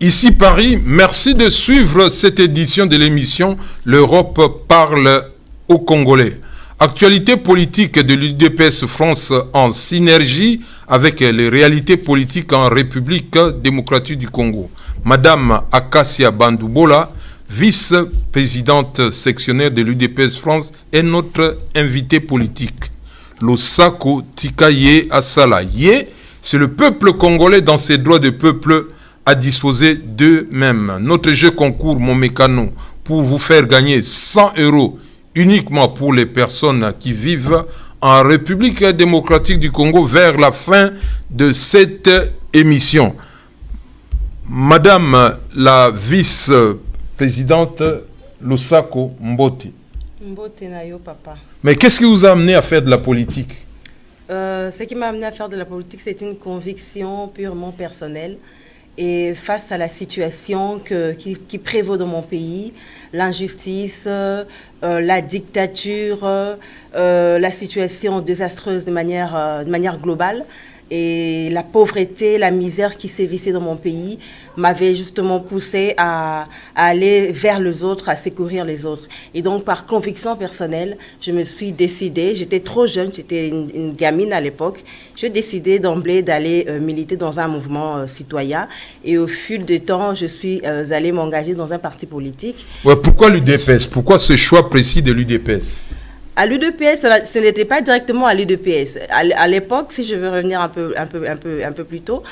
Ici Paris, merci de suivre cette édition de l'émission L'Europe parle aux Congolais. Actualité politique de l'UDPS France en synergie avec les réalités politiques en République démocratique du Congo. Madame Akasia Bandoubola, vice-présidente sectionnaire de l'UDPS France, est notre invitée politique. Losako Tikaye Asala Ye, c'est le peuple congolais dans ses droits de peuple à disposer d'eux-mêmes. Notre jeu concours Mon Mécano pour vous faire gagner 100 € uniquement pour les personnes qui vivent en République démocratique du Congo vers la fin de cette émission. Madame la vice-présidente Losako Mbote. Mbote Nayo, papa. Mais qu'est-ce qui vous a amené à faire de la politique? Ce qui m'a amené à faire de la politique, c'est une conviction purement personnelle. Et face à la situation qui prévaut dans mon pays, l'injustice, la dictature, la situation désastreuse de manière globale, et la pauvreté, la misère qui sévissait dans mon pays m'avait justement poussé à aller vers les autres, à secourir les autres. Et donc, par conviction personnelle, je me suis décidée, j'étais trop jeune, j'étais une gamine à l'époque, j'ai décidé d'emblée d'aller militer dans un mouvement citoyen. Et au fil du temps, je suis allée m'engager dans un parti politique. Ouais, pourquoi l'UDPS? Pourquoi ce choix précis de l'UDPS? À l'UDPS, ce n'était pas directement à l'UDPS. À l'époque, si je veux revenir un peu plus tôt,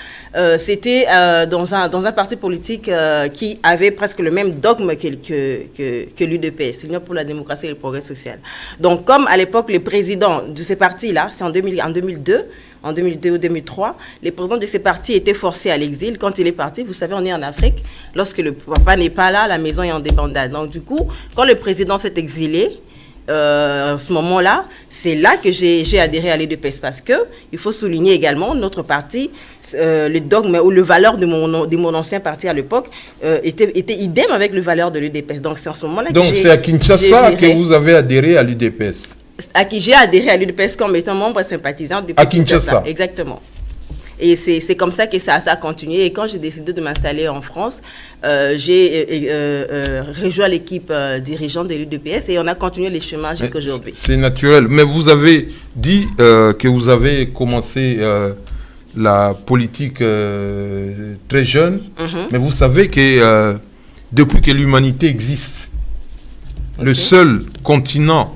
c'était dans un parti politique qui avait presque le même dogme que l'UDPS, l'Union pour la démocratie et le progrès social. Donc, comme à l'époque, les présidents de ces partis-là, c'est en 2002 ou 2003, les présidents de ces partis étaient forcés à l'exil. Quand il est parti, vous savez, on est en Afrique. Lorsque le papa n'est pas là, la maison est en débandade. Donc, du coup, quand le président s'est exilé, en ce moment-là, c'est là que j'ai adhéré à l'UDPS parce que il faut souligner également notre parti, le dogme ou le valeur de mon ancien parti à l'époque était idem avec le valeur de l'UDPS. Donc c'est en ce moment-là que c'est à Kinshasa que vous avez adhéré à l'UDPS. À qui j'ai adhéré à l'UDPS comme étant membre sympathisant depuis à Kinshasa. Exactement. Et c'est comme ça que ça a continué. Et quand j'ai décidé de m'installer en France, j'ai rejoint l'équipe dirigeante de l'UDPS et on a continué les chemins jusqu'à aujourd'hui. C'est naturel. Mais vous avez dit que vous avez commencé la politique très jeune. Mais vous savez que depuis que l'humanité existe, le seul continent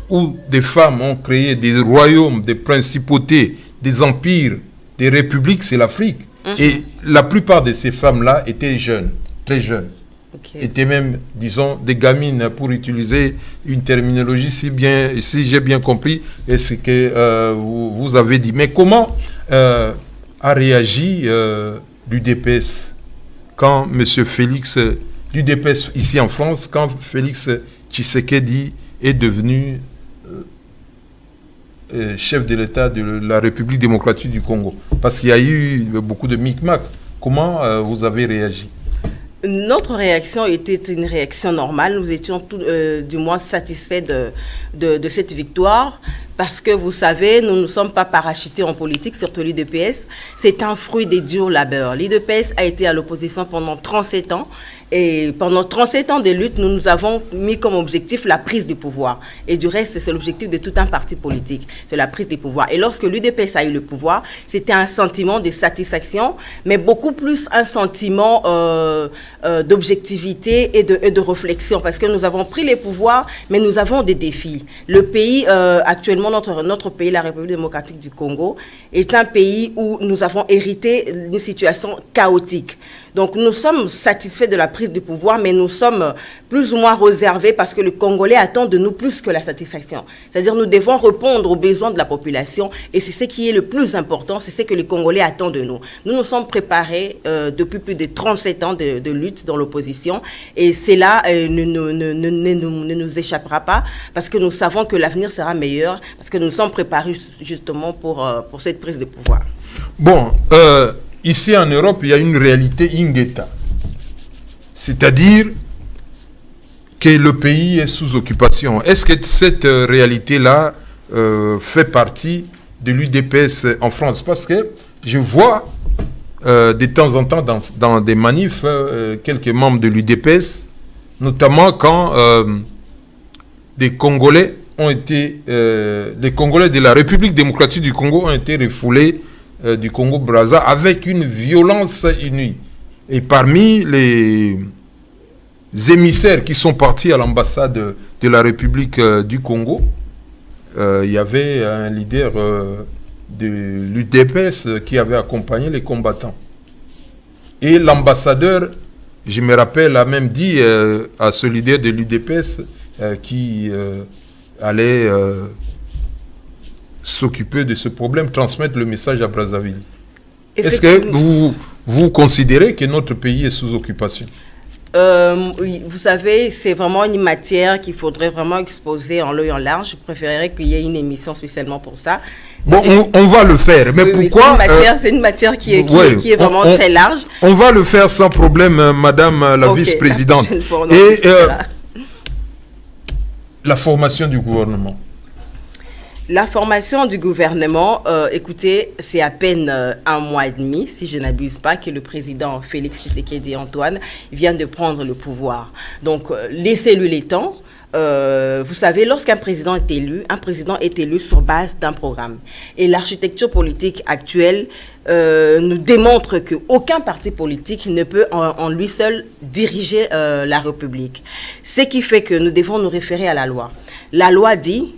où des femmes ont créé des royaumes, des principautés, des empires, des républiques, c'est l'Afrique. Et la plupart de ces femmes-là étaient jeunes, très jeunes. Étaient même, disons, des gamines, pour utiliser une terminologie si j'ai bien compris, et ce que vous avez dit. Mais comment a réagi l'UDPS quand M. Félix, l'UDPS ici en France, quand Félix Tshisekedi est devenu chef de l'État de la République démocratique du Congo? Parce qu'il y a eu beaucoup de micmac. Comment vous avez réagi? Notre réaction était une réaction normale. Nous étions du moins satisfaits de cette victoire. Parce que vous savez, nous ne sommes pas parachutés en politique, surtout l'UDPS. C'est un fruit des durs labeurs. L'UDPS a été à l'opposition pendant 37 ans. Et pendant 37 ans de lutte, nous nous avons mis comme objectif la prise du pouvoir. Et du reste, c'est l'objectif de tout un parti politique. C'est la prise du pouvoir. Et lorsque l'UDPS a eu le pouvoir, c'était un sentiment de satisfaction, mais beaucoup plus un sentiment d'objectivité et de réflexion. Parce que nous avons pris les pouvoirs, mais nous avons des défis. Le pays, actuellement, notre pays, la République démocratique du Congo, est un pays où nous avons hérité d'une situation chaotique. Donc nous sommes satisfaits de la prise du pouvoir, mais nous sommes plus ou moins réservés parce que le Congolais attend de nous plus que la satisfaction. C'est-à-dire nous devons répondre aux besoins de la population et c'est ce qui est le plus important, c'est ce que le Congolais attend de nous. Nous nous sommes préparés depuis plus de 37 ans de lutte dans l'opposition et cela ne nous échappera pas parce que nous savons que l'avenir sera meilleur, parce que nous sommes préparés justement pour cette prise de pouvoir. Bon, ici en Europe, il y a une réalité ingeta. C'est-à-dire que le pays est sous occupation. Est-ce que cette réalité-là fait partie de l'UDPS en France? Parce que je vois de temps en temps dans des manifs quelques membres de l'UDPS, notamment quand des Congolais de la République démocratique du Congo ont été refoulés du Congo-Brazza avec une violence inouïe. Et parmi les émissaires qui sont partis à l'ambassade de la République du Congo, il y avait un leader de l'UDPS qui avait accompagné les combattants. Et l'ambassadeur, je me rappelle, a même dit à ce leader de l'UDPS qui allait s'occuper de ce problème, transmettre le message à Brazzaville. Est-ce que vous considérez que notre pays est sous occupation? Vous savez, c'est vraiment une matière qu'il faudrait vraiment exposer en long et en large. Je préférerais qu'il y ait une émission spécialement pour ça. Bon, on va le faire, mais oui, pourquoi c'est une matière qui est vraiment très large. On va le faire sans problème, Madame la vice-présidente. Et la formation du gouvernement. La formation du gouvernement, écoutez, c'est à peine un mois et demi, si je n'abuse pas, que le président Félix Tshisekedi Antoine vient de prendre le pouvoir. Donc, laissez-lui les temps. Vous savez, lorsqu'un président est élu sur base d'un programme. Et l'architecture politique actuelle nous démontre qu'aucun parti politique ne peut en lui seul diriger la République. Ce qui fait que nous devons nous référer à la loi. La loi dit...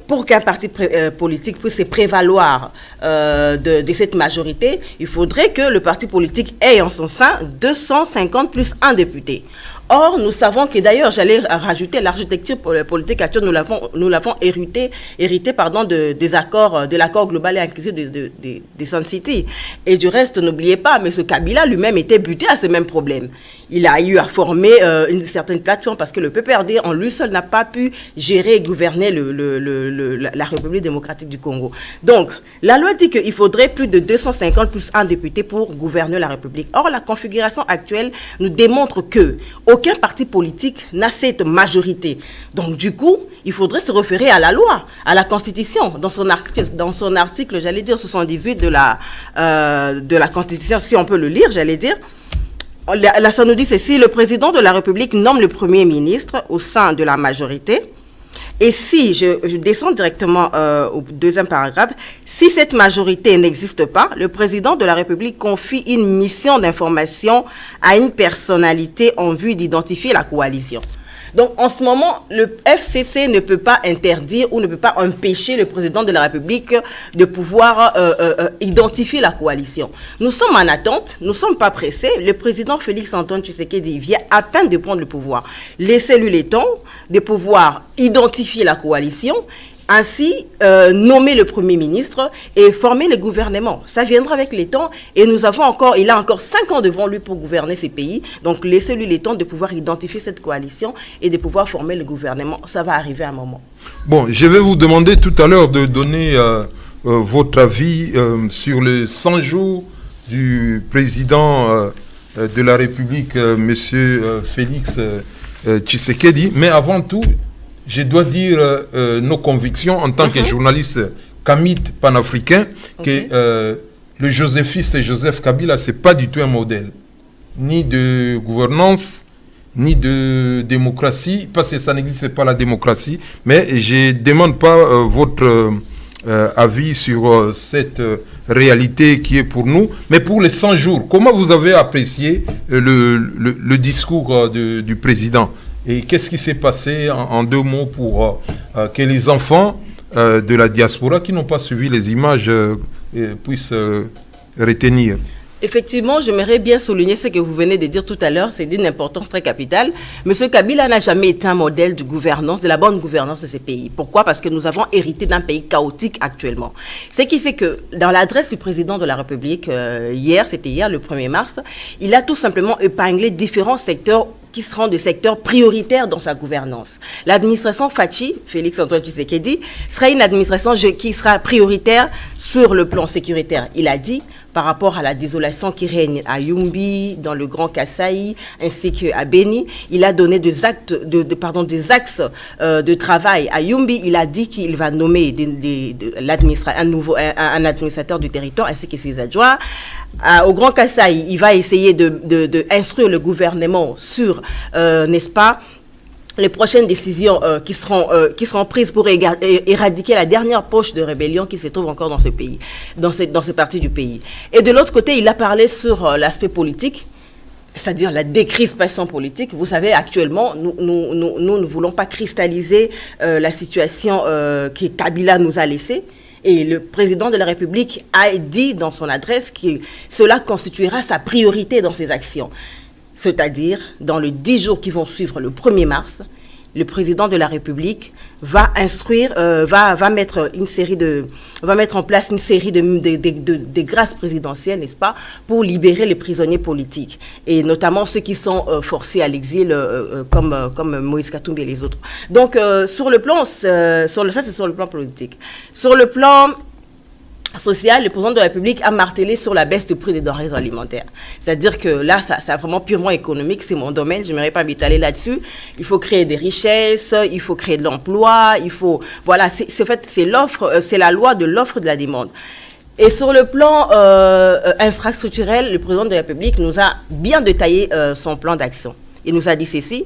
pour qu'un parti politique puisse se prévaloir de cette majorité, il faudrait que le parti politique ait en son sein 250 plus un député. Or, nous savons que d'ailleurs, j'allais rajouter l'architecture politique actuelle, nous l'avons hérité des accords, de l'accord global et inclusif des Sun City. Et du reste, n'oubliez pas, M. Kabila lui-même était buté à ce même problème. Il a eu à former une certaine plateforme parce que le PPRD en lui seul n'a pas pu gérer et gouverner la République démocratique du Congo. Donc, la loi dit qu'il faudrait plus de 250 plus un député pour gouverner la République. Or, la configuration actuelle nous démontre que aucun parti politique n'a cette majorité. Donc, du coup, il faudrait se référer à la loi, à la Constitution, dans son article, j'allais dire 78 de la Constitution, si on peut le lire, j'allais dire. Là, ça nous dit ceci: le président de la République nomme le Premier ministre au sein de la majorité. Et si, je descends directement au deuxième paragraphe, si cette majorité n'existe pas, le président de la République confie une mission d'information à une personnalité en vue d'identifier la coalition. Donc, en ce moment, le FCC ne peut pas interdire ou ne peut pas empêcher le président de la République de pouvoir identifier la coalition. Nous sommes en attente, nous ne sommes pas pressés. Le président Félix Antoine Tshisekedi vient à peine de prendre le pouvoir. Laissez-lui le temps de pouvoir identifier la coalition, ainsi nommer le Premier ministre et former le gouvernement. Ça viendra avec les temps et il a encore 5 ans devant lui pour gouverner ces pays. Donc laissez-lui le temps de pouvoir identifier cette coalition et de pouvoir former le gouvernement. Ça va arriver à un moment. Bon, je vais vous demander tout à l'heure de donner votre avis sur les 100 jours du président de la République, M. Félix Tshisekedi. Mais avant tout, je dois dire nos convictions en tant que journaliste kamite panafricain, que le joséphiste et Joseph Kabila, ce n'est pas du tout un modèle, ni de gouvernance, ni de démocratie, parce que ça n'existe pas la démocratie, mais je ne demande pas votre avis sur cette réalité qui est pour nous, mais pour les 100 jours, comment vous avez apprécié le discours du président ? Et qu'est-ce qui s'est passé en 2 mots pour que les enfants de la diaspora qui n'ont pas suivi les images puissent retenir? Effectivement, j'aimerais bien souligner ce que vous venez de dire tout à l'heure, c'est d'une importance très capitale. Monsieur Kabila n'a jamais été un modèle de gouvernance, de la bonne gouvernance de ce pays. Pourquoi? Parce que nous avons hérité d'un pays chaotique actuellement. Ce qui fait que dans l'adresse du président de la République, c'était hier, le 1er mars, il a tout simplement épinglé différents secteurs qui seront des secteurs prioritaires dans sa gouvernance. L'administration Fachi, Félix Antoine Tshisekedi, sera une administration qui sera prioritaire sur le plan sécuritaire. Il a dit par rapport à la désolation qui règne à Yumbi, dans le Grand Kasaï, ainsi qu'à Beni. Il a donné des axes de travail. À Yumbi, il a dit qu'il va nommer un administrateur du territoire ainsi que ses adjoints. Au Grand Kasaï, il va essayer de instruire le gouvernement sur, n'est-ce pas, les prochaines décisions qui seront prises pour éradiquer la dernière poche de rébellion qui se trouve encore dans ce pays, dans ces parties du pays. Et de l'autre côté, il a parlé sur l'aspect politique, c'est-à-dire la décrispation politique. Vous savez, actuellement, nous ne voulons pas cristalliser la situation que Kabila nous a laissée. Et le président de la République a dit dans son adresse que cela constituera sa priorité dans ses actions. C'est-à-dire, dans les 10 jours qui vont suivre le 1er mars, le président de la République va instruire, va mettre en place une série de grâces présidentielles, n'est-ce pas, pour libérer les prisonniers politiques, et notamment ceux qui sont forcés à l'exil, comme Moïse Katumbi et les autres. Donc, sur le plan, ça c'est sur le plan politique. Sur le plan social, le président de la République a martelé sur la baisse du prix des denrées alimentaires. C'est-à-dire que là, ça vraiment purement économique, c'est mon domaine, je n'aimerais pas m'étaler là-dessus. Il faut créer des richesses, il faut créer de l'emploi, voilà, c'est l'offre, c'est la loi de l'offre et de la demande. Et sur le plan infrastructurel, le président de la République nous a bien détaillé son plan d'action. Il nous a dit ceci,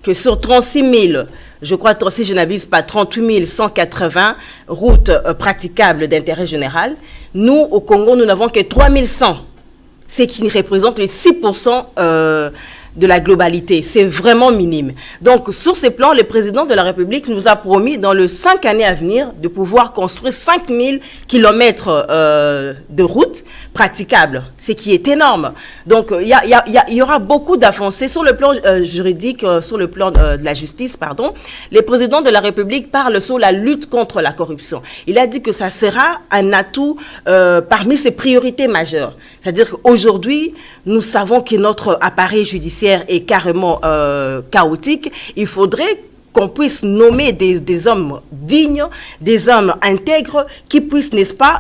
que sur 36 000, je crois, si je n'abuse pas, 38 180 routes praticables d'intérêt général, nous, au Congo, nous n'avons que 3 100, ce qui représente les 6% de la globalité. C'est vraiment minime. Donc, sur ces plans, le président de la République nous a promis, dans les 5 années à venir, de pouvoir construire 5 000 kilomètres de routes praticables, ce qui est énorme. Donc, il y aura beaucoup d'avancées sur le plan juridique, sur le plan de la justice, pardon. Le président de la République parle sur la lutte contre la corruption. Il a dit que ça sera un atout parmi ses priorités majeures. C'est-à-dire qu'aujourd'hui, nous savons que notre appareil judiciaire est carrément chaotique. Il faudrait qu'on puisse nommer des hommes dignes, des hommes intègres qui puissent, n'est-ce pas,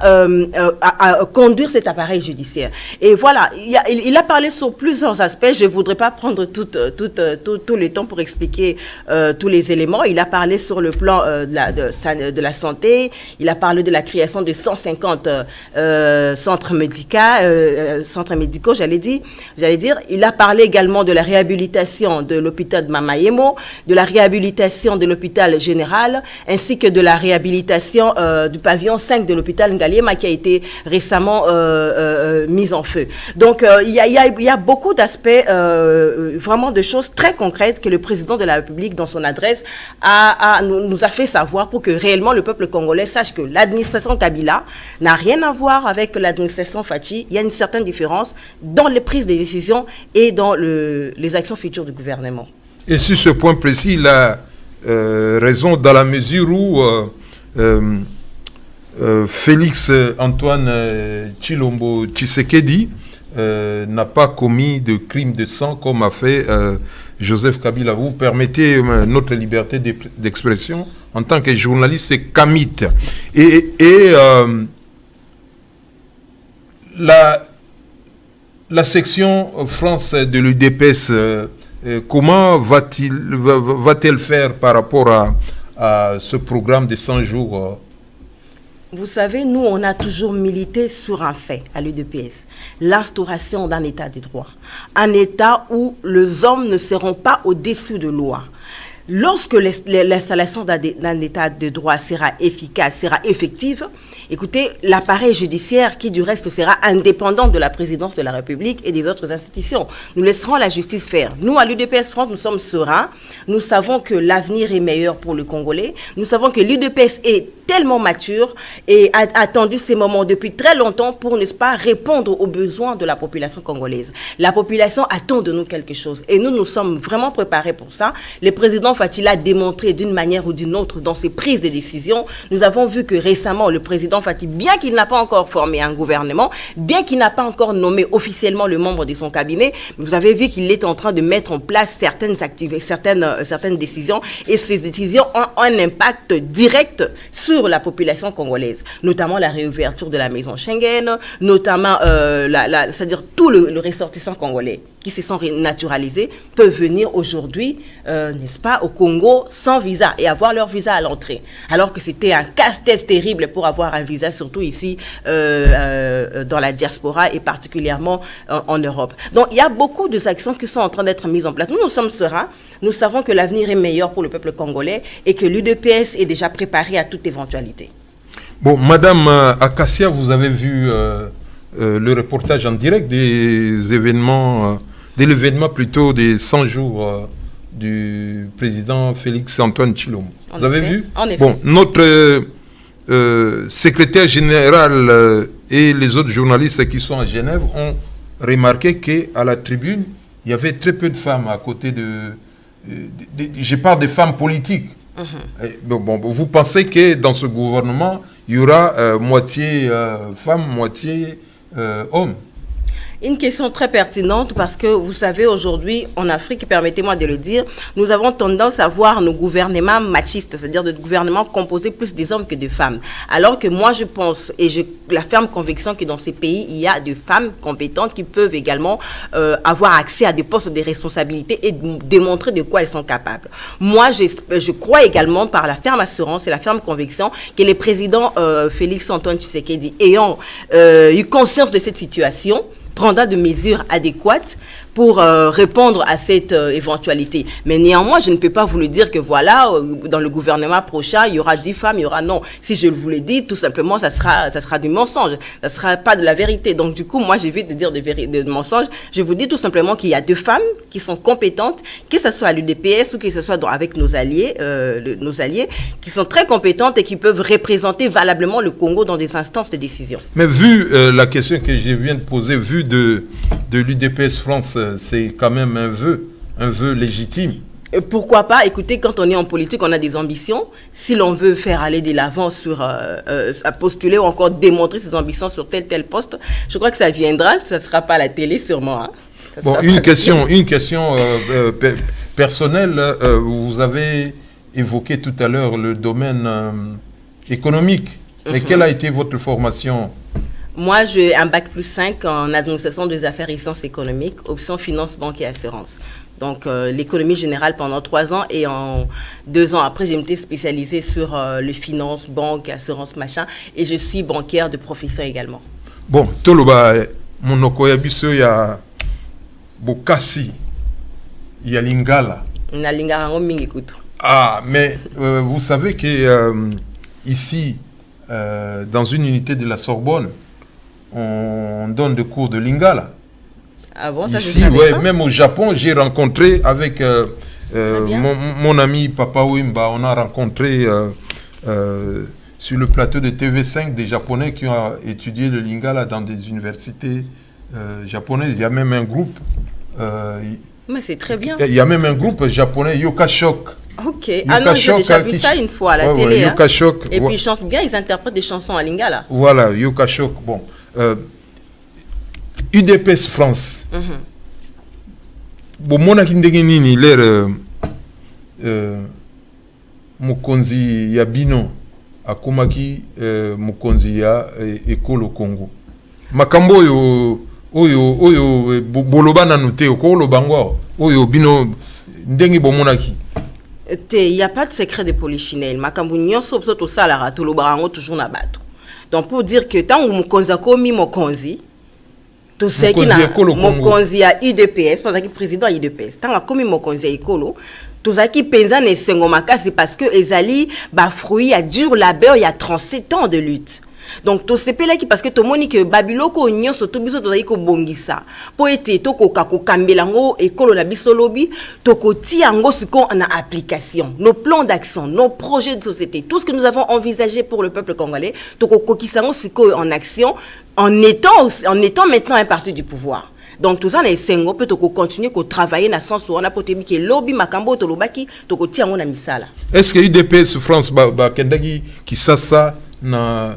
conduire cet appareil judiciaire. Et voilà, il a parlé sur plusieurs aspects. Je ne voudrais pas prendre tout le temps pour expliquer tous les éléments. Il a parlé sur le plan de la santé. Il a parlé de la création de 150 centres médicaux, j'allais dire. Il a parlé également de la réhabilitation de l'hôpital de Mamayemo, de la réhabilitation de l'hôpital général, ainsi que de la réhabilitation du pavillon 5 de l'hôpital Ngaliema qui a été récemment mis en feu. Donc, il y a beaucoup d'aspects, vraiment de choses très concrètes que le président de la République, dans son adresse, nous a fait savoir pour que réellement le peuple congolais sache que l'administration Kabila n'a rien à voir avec l'administration Fachi. Il y a une certaine différence dans les prises de décisions et dans les actions futures du gouvernement. Et sur ce point précis, il a raison dans la mesure où Félix Antoine Tshilombo Tshisekedi n'a pas commis de crime de sang comme a fait Joseph Kabila. Vous permettez notre liberté d'expression en tant que journaliste kamite. Et la section France de l'UDPS, comment va-t-elle faire par rapport à ce programme de 100 jours? Vous savez, nous, on a toujours milité sur un fait à l'UDPS, l'instauration d'un état de droit. Un état où les hommes ne seront pas au-dessus de loi. Lorsque l'installation d'un état de droit sera efficace, sera effective, écoutez, l'appareil judiciaire, qui du reste sera indépendant de la présidence de la République et des autres institutions, nous laisserons la justice faire. Nous, à l'UDPS France, nous sommes sereins. Nous savons que l'avenir est meilleur pour le Congolais. Nous savons que l'UDPS est tellement mature et a attendu ces moments depuis très longtemps pour, n'est-ce pas, répondre aux besoins de la population congolaise. La population attend de nous quelque chose et nous sommes vraiment préparés pour ça. Le président Fachi l'a démontré d'une manière ou d'une autre dans ses prises de décision. Nous avons vu que récemment, le président Fachi, bien qu'il n'a pas encore formé un gouvernement, bien qu'il n'a pas encore nommé officiellement le membre de son cabinet, vous avez vu qu'il est en train de mettre en place certaines décisions et ces décisions ont un impact direct sur sur la population congolaise, notamment la réouverture de la maison Schengen, notamment c'est-à-dire tout le ressortissant congolais qui se sont naturalisés peuvent venir aujourd'hui, n'est-ce pas, au Congo sans visa et avoir leur visa à l'entrée. Alors que c'était un casse-tête terrible pour avoir un visa, surtout ici dans la diaspora et particulièrement en Europe. Donc il y a beaucoup de actions qui sont en train d'être mises en place. Nous sommes sereins. Nous savons que l'avenir est meilleur pour le peuple congolais et que l'UDPS est déjà préparé à toute éventualité. Bon, Madame Akassia, vous avez vu le reportage en direct des événements, de l'événement plutôt des 100 jours du président Félix-Antoine Tshilombo. Vous avez vu? En effet. Bon, notre secrétaire général et les autres journalistes qui sont à Genève ont remarqué qu'à la tribune, il y avait très peu de femmes à côté je parle des femmes politiques. Bon, vous pensez que dans ce gouvernement, il y aura moitié femmes, moitié hommes? Une question très pertinente parce que vous savez aujourd'hui en Afrique, permettez-moi de le dire, nous avons tendance à voir nos gouvernements machistes, c'est-à-dire des gouvernements composés plus des hommes que des femmes. Alors que moi je pense et j'ai la ferme conviction que dans ces pays il y a des femmes compétentes qui peuvent également avoir accès à des postes de responsabilité et démontrer de quoi elles sont capables. Moi je crois également par la ferme assurance et la ferme conviction que le président Félix-Antoine Tshisekedi ayant eu conscience de cette situation prendra de mesures adéquates pour répondre à cette éventualité. Mais néanmoins, je ne peux pas vous le dire que voilà, dans le gouvernement prochain, il y aura 10 femmes, il y aura non. Si je vous le dis, tout simplement, ça sera du mensonge. Ça ne sera pas de la vérité. Donc, du coup, moi, j'évite de dire des mensonges. Je vous dis tout simplement qu'il y a 2 femmes qui sont compétentes, que ce soit à l'UDPS ou que ce soit avec nos alliés, qui sont très compétentes et qui peuvent représenter valablement le Congo dans des instances de décision. Mais vu la question que je viens de poser, vu de l'UDPS France, c'est quand même un vœu légitime. Pourquoi pas? Écoutez, quand on est en politique, on a des ambitions. Si l'on veut faire aller de l'avant sur à postuler ou encore démontrer ses ambitions sur tel poste, je crois que ça viendra. Ça ne sera pas à la télé sûrement. Hein. Bon, une question personnelle. Vous avez évoqué tout à l'heure le domaine économique. Mais quelle a été votre formation? Moi, j'ai un bac plus 5 en administration des affaires et sciences économiques, option finance, banque et assurance. Donc, l'économie générale pendant 3 ans et en 2 ans après, j'ai été spécialisée sur les finances, banque, assurance, machin. Et je suis banquière de profession également. Bon, Toloba, mon okoyabiso ya Bokassi, il y a Lingala. Na Lingala mingi. Ah, mais vous savez que ici, dans une unité de la Sorbonne, on donne des cours de Lingala. Ah bon, ça ici, ouais, même au Japon, j'ai rencontré avec mon ami Papa Wimba, on a rencontré sur le plateau de TV5 des Japonais qui ont étudié le Lingala dans des universités japonaises. Il y a même un groupe. Mais c'est très bien. Il y a même un groupe japonais, Yokashok. Ok. Ah non, j'ai déjà vu ça une fois à la télé. Yokashok. Et puis ils chantent bien, ils interprètent des chansons à Lingala. Voilà, Yokashok. Bon. UDPS France. Bon, mon akindegi nini l'air Mukonzi ya bino akomaki Mukonzi ya ekolo Congo. Makambo oyo boloba nanu te okoloba ngo oyo bino ndengi bomonaki. Il n'y a pas de secret de polichinelle. Makambo nyonso to salara to lobarango toujours na bato. Donc pour dire que tant Mukonzi akomi Mukonzi tout ce qui na Mokonzi ya UDPS parce que président UDPS tant akomi Mokonzi ya ekolo tout ça qui penza ne sengo makasi parce que ezali ba fruit ya dur labeur il y a 37 ans de lutte. Donc tout ce pays là qui parce que tout moni que babiloko nyonso to biso to ko bongisa po ete to ko kambelango ekolo na biso lobi to ko ti yango siko na application nos plans d'action nos projets de société tout ce que nous avons envisagé pour le peuple congolais to ko kokisango siko en action en étant maintenant un parti du pouvoir. Donc tout ça na esengo peut continuer ko travailler na sens on a potebi ke lobby makambo to lobaki to ko ti yango na misala. Est-ce que UDPS France ba kendagi ki sasa na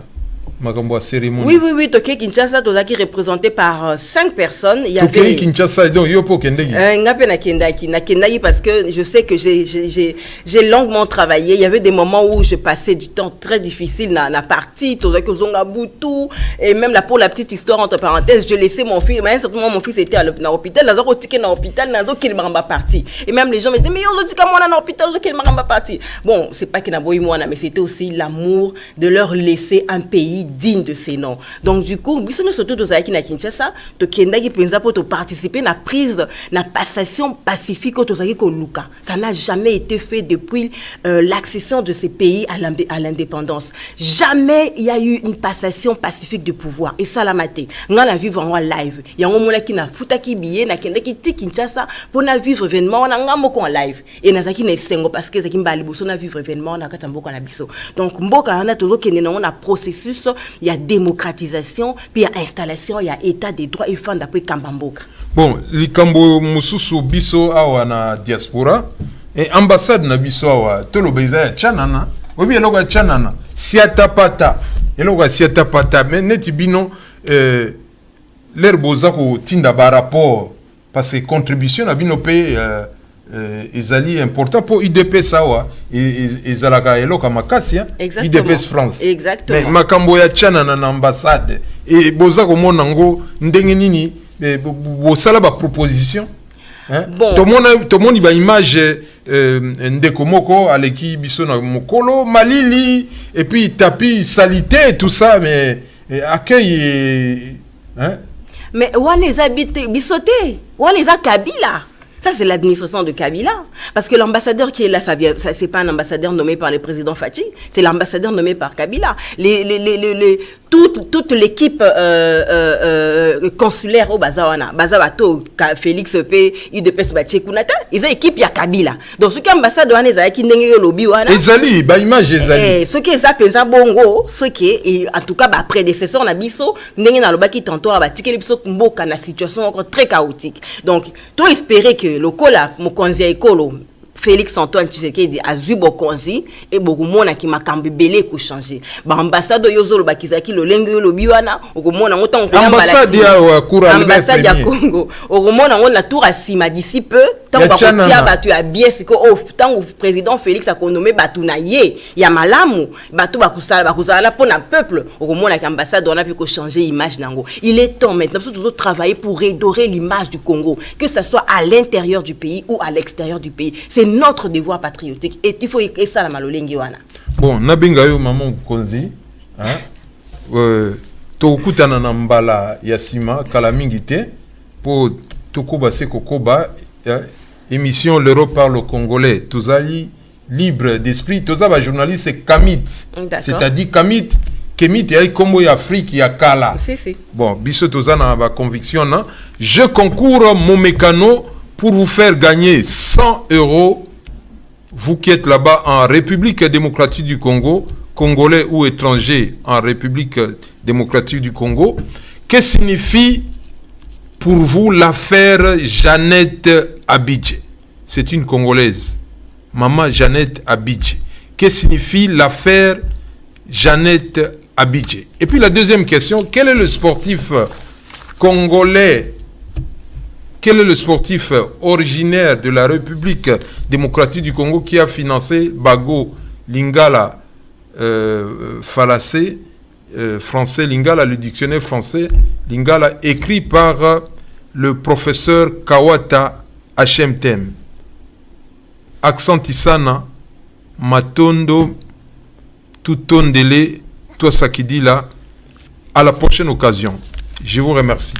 Makambo cérémonie. Oui, oui, oui, Tokyo Kinshasa, Tozaki représenté par 5 personnes. Il y Tokyo avait... Kinshasa, donc Yopo Kendegi. Nakendaki, parce que je sais que j'ai longuement travaillé. Il y avait des moments où je passais du temps très difficile dans la partie, Tozaki Zonga Boutou, et même là pour la petite histoire entre parenthèses, je laissais mon fils, mais à un certain moment mon fils était à l'hôpital, dans un ticket dans l'hôpital, dans un qu'il m'a parti. Et même les gens me disaient, mais on dit comment on est à l'hôpital, qu'il m'a parti. Bon, c'est pas qu'il n'a pas eu moi, mais c'était aussi l'amour de leur laisser un pays digne de ces noms. Donc du coup, nous surtout dans la Kinshasa, to kendaki penza pour participer à la prise, la passation pacifique au Luka. Ça n'a jamais été fait depuis l'accession de ces pays à l'indépendance. Jamais il y a eu une passation pacifique de pouvoir. Et ça l'a maté. On a vivre en live. Il y a un moment qui n'a foutaki billet, n'a kendaki ti Kinshasa pour na vivre événement, on a un mot en live. Et n'a zaki na sengo parce que zaki mbali boso na vivre événement, on a katambo na biso. Donc mboka on a toujours kende on a processus, il y a démocratisation, puis il y a installation, il y a état des droits et fin d'après Kambamboka. Bon, likambo mususu biso awa na diaspora et ambassade na biso awa tolo beza chanana, obi eloga chanana, siata pata, mais neti bino l'air boza ko tinda ba rapport parce que contribution na bino pe ezali important pour IDP sawa ezalaka eloka makasi IDPS France. Exactement. Mais makambo ya chanana na ambassade et boza ko mona ngo ndenge nini bosala ba proposition bon tout le monde ba image ndeko moko aleki biso na mokolo malili et puis tapis salité et tout ça mais accueil mais on les habite bisoté on les a Kabila. Ça, c'est l'administration de Kabila. Parce que l'ambassadeur qui est là, c'est pas un ambassadeur nommé par le président Fachi, c'est l'ambassadeur nommé par Kabila. Toute l'équipe consulaire au Bazawana, Bazawato, Félix P, IDPS Bachekunata, ils ont équipe ya Kabila. Donc, ce qui est ambassadeur, ils ont qui n'est lobby wana. Ezali, ba image ezali. Ce qui est ça, pesa bongo, ce qui est, en tout cas, ba prédécesseur na biso, n'est na lobaki tantôt, ba tike biso mboka na situation encore très chaotique. Donc, toi espérer que le kola mokonzi ekolo Félix Antoine Tshisekedi azui bokonzi et bokumona ki makambi belé ko changer ba ambassade yozolo bakizaki lo lengo lo biwana okomona ngota ngona ambassade ya Kura ambassade ya Congo okomona ngona tour asima d'ici peu tant ba kotia batu ya bien siko tant président Félix a nommé batu na ye ya malamu batu bakusala pona peuple okomona ki ambassade on a pu ko changer image nango. Il est temps maintenant de toujours travailler pour redorer l'image du Congo, que ça soit à l'intérieur du pays ou à l'extérieur du pays. C'est notre devoir patriotique et il faut écrire ça la malolengi wana. Bon, nabinga yo maman konzi, to kutana na mbala yasima kala mingite pour tokoba se kokoba émission l'Europe parle au Congolais. Tozali libre d'esprit, tozaba journaliste Kamit. C'est-à-dire Kamit Kemit ya Kombo ya Afrique ya kala. Si. Bon, biso tozana ba conviction na, je concours mon mécano pour vous faire gagner 100 €, vous qui êtes là-bas en République démocratique du Congo, Congolais ou étrangers en République démocratique du Congo. Que signifie pour vous l'affaire Jeannette Abidje? C'est une Congolaise, Maman Jeannette Abidje. Que signifie l'affaire Jeannette Abidje? Et puis la deuxième question, quel est le sportif congolais? Quel est le sportif originaire de la République démocratique du Congo qui a financé Bago Lingala Falacé, français Lingala, le dictionnaire français Lingala, écrit par le professeur Kawata Hachemtem. Accent Isana, Matondo, Tutondele, Tosakidila. À la prochaine occasion. Je vous remercie.